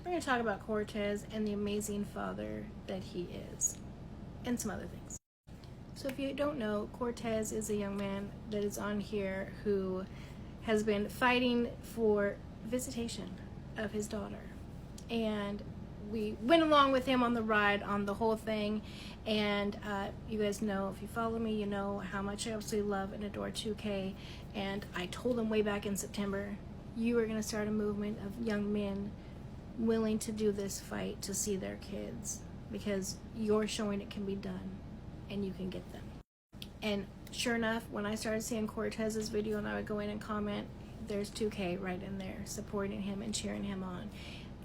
we're going to talk about Cortez and the amazing father that he is, and some other things. So if you don't know, Cortez is a young man that is on here who has been fighting for visitation of his daughter. And we went along with him on the ride on the whole thing. And you guys know, if you follow me, you know how much I absolutely love and adore 2K. And I told him way back in September, you are going to start a movement of young men willing to do this fight to see their kids, because you're showing it can be done and you can get them. And sure enough, when I started seeing Cortez's video and I would go in and comment, there's 2K right in there supporting him and cheering him on.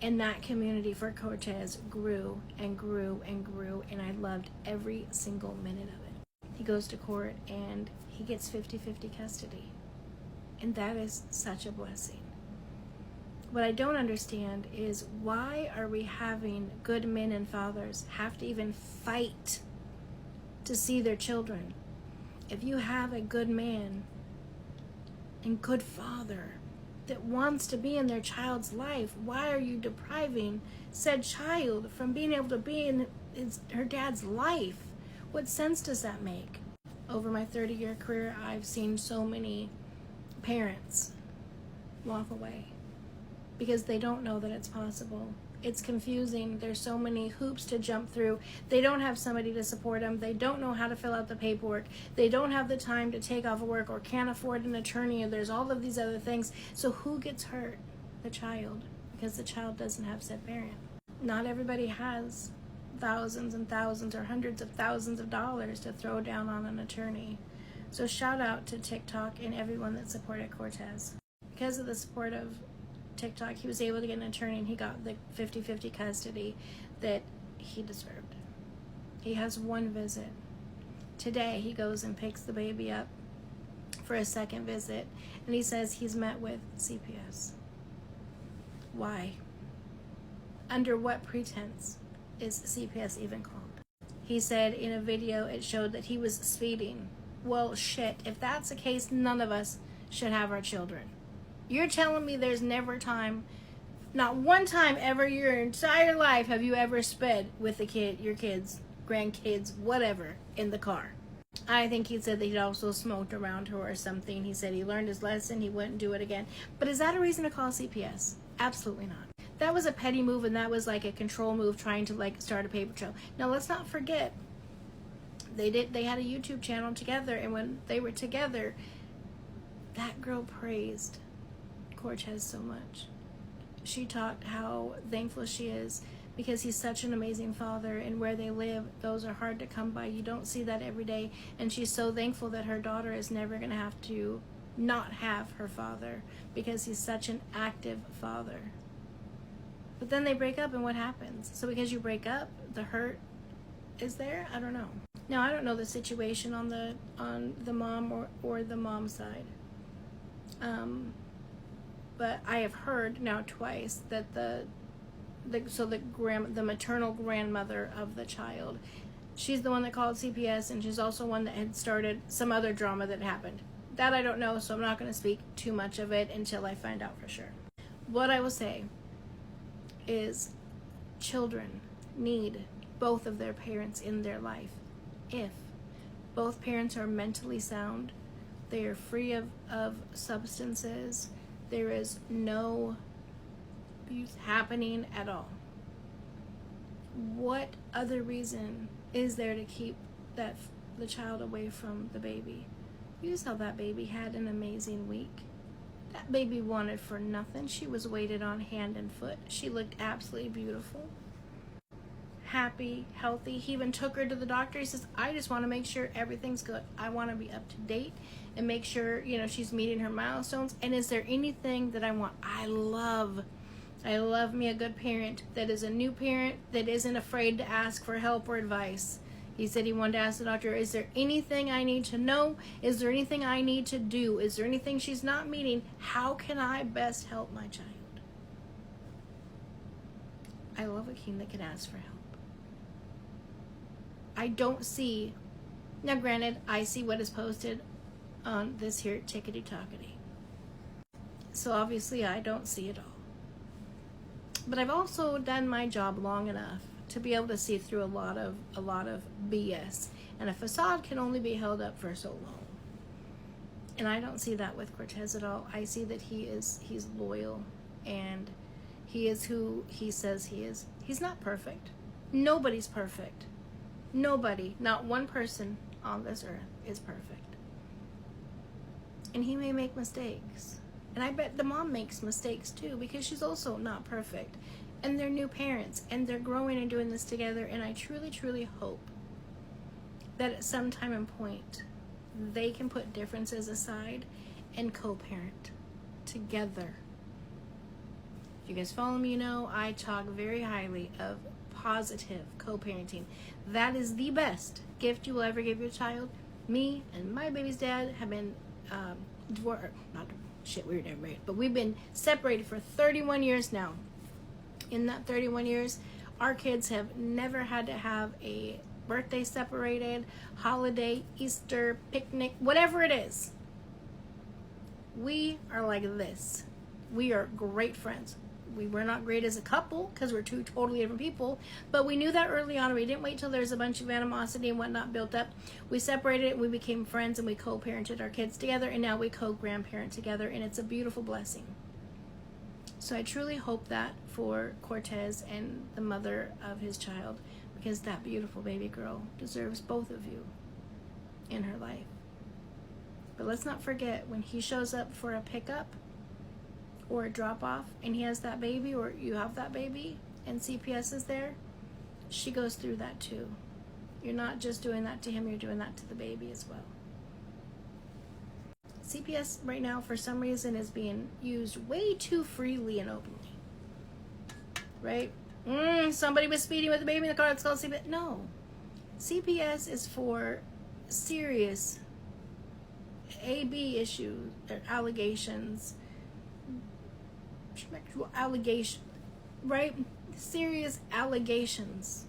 And that community for Cortez grew and grew and grew, and I loved every single minute of it. He goes to court and he gets 50-50 custody. And that is such a blessing. What I don't understand is, why are we having good men and fathers have to even fight to see their children? If you have a good man and good father that wants to be in their child's life, why are you depriving said child from being able to be in her dad's life? What sense does that make? Over my 30-year career, I've seen so many parents walk away because they don't know that it's possible. It's confusing. There's so many hoops to jump through. They don't have somebody to support them. They don't know how to fill out the paperwork. They don't have the time to take off of work or can't afford an attorney, and there's all of these other things. So who gets hurt? The child, because the child doesn't have said parent. Not everybody has thousands and thousands or hundreds of thousands of dollars to throw down on an attorney. So shout out to TikTok and everyone that supported Cortez. Because of the support of TikTok, he was able to get an attorney and he got the 50-50 custody that he deserved. He has one visit. Today he goes and picks the baby up for a second visit, and he says he's met with CPS. Why? Under what pretense is CPS even called? He said in a video it showed that he was speeding. Well, shit, if that's the case, none of us should have our children. You're telling me there's never time, not one time ever your entire life have you ever sped with the kid, your kids, grandkids, whatever, in the car? I think he said that he'd also smoked around her or something. He said he learned his lesson, he wouldn't do it again. But is that a reason to call CPS? Absolutely not. That was a petty move, and that was like a control move trying to like start a paper trail. Now let's not forget, they had a YouTube channel together, and when they were together, that girl praised Cortez so much. She talked how thankful she is because he's such an amazing father, and where they live, those are hard to come by. You don't see that every day, and she's so thankful that her daughter is never going to have to not have her father because he's such an active father. But then they break up, and what happens? So because you break up, the hurt is there? I don't know. Now, I don't know the situation on the mom or the mom side. But I have heard now twice that the maternal grandmother of the child, she's the one that called CPS, and she's also one that had started some other drama that happened. That I don't know, so I'm not going to speak too much of it until I find out for sure. What I will say is, children need both of their parents in their life. If both parents are mentally sound, they are free of substances, there is no abuse happening at all. What other reason is there to keep the child away from the baby? You saw that baby had an amazing week. That baby wanted for nothing. She was waited on hand and foot. She looked absolutely beautiful, happy, healthy. He even took her to the doctor. He says, I just want to make sure everything's good. I want to be up to date and make sure, she's meeting her milestones. And is there anything that I want? I love me a good parent that is a new parent that isn't afraid to ask for help or advice. He said he wanted to ask the doctor, is there anything I need to know? Is there anything I need to do? Is there anything she's not meeting? How can I best help my child? I love a king that can ask for help. I don't see, now granted, I see what is posted on this here tickety-tockety. So obviously I don't see it all. But I've also done my job long enough to be able to see through a lot of BS. And a facade can only be held up for so long. And I don't see that with QUARTEZ at all. I see that he's loyal, and he is who he says he is. He's not perfect. Nobody's perfect. Nobody, not one person on this earth is perfect. And he may make mistakes. And I bet the mom makes mistakes too, because she's also not perfect. And they're new parents, and they're growing and doing this together. And I truly, truly hope that at some time and point, they can put differences aside and co-parent together. If you guys follow me, you know I talk very highly of positive co-parenting. That is the best gift you will ever give your child. Me and my baby's dad have been we were never married, but we've been separated for 31 years now. In that 31 years, our kids have never had to have a birthday separated, holiday, Easter, picnic, whatever it is. We are like this. We are great friends. We were not great as a couple because we're two totally different people, but we knew that early on. We didn't wait till there's a bunch of animosity and whatnot built up. We separated, we became friends, and we co-parented our kids together, and now we co-grandparent together, and it's a beautiful blessing. So I truly hope that for QUARTEZ and the mother of his child, because that beautiful baby girl deserves both of you in her life. But let's not forget, when he shows up for a pickup or a drop-off and he has that baby, or you have that baby and CPS is there, she goes through that too. You're not just doing that to him, you're doing that to the baby as well. CPS right now, for some reason, is being used way too freely and openly. Right? Somebody was speeding with a baby in the car, it's called CPS. No. CPS is for serious AB issues, or allegations, right? Serious allegations.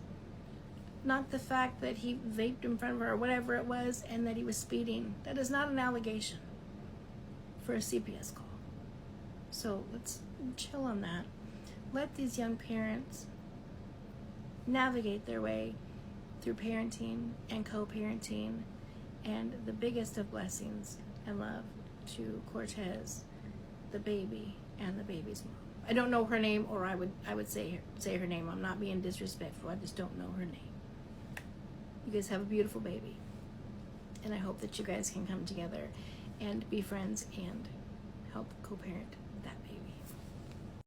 Not the fact that he vaped in front of her or whatever it was and that he was speeding. That is not an allegation for a CPS call. So let's chill on that. Let these young parents navigate their way through parenting and co-parenting, and the biggest of blessings and love to QUARTEZ, the baby, and the baby's mom. I don't know her name, or I would say her name. I'm not being disrespectful. I just don't know her name. You guys have a beautiful baby, and I hope that you guys can come together and be friends and help co-parent.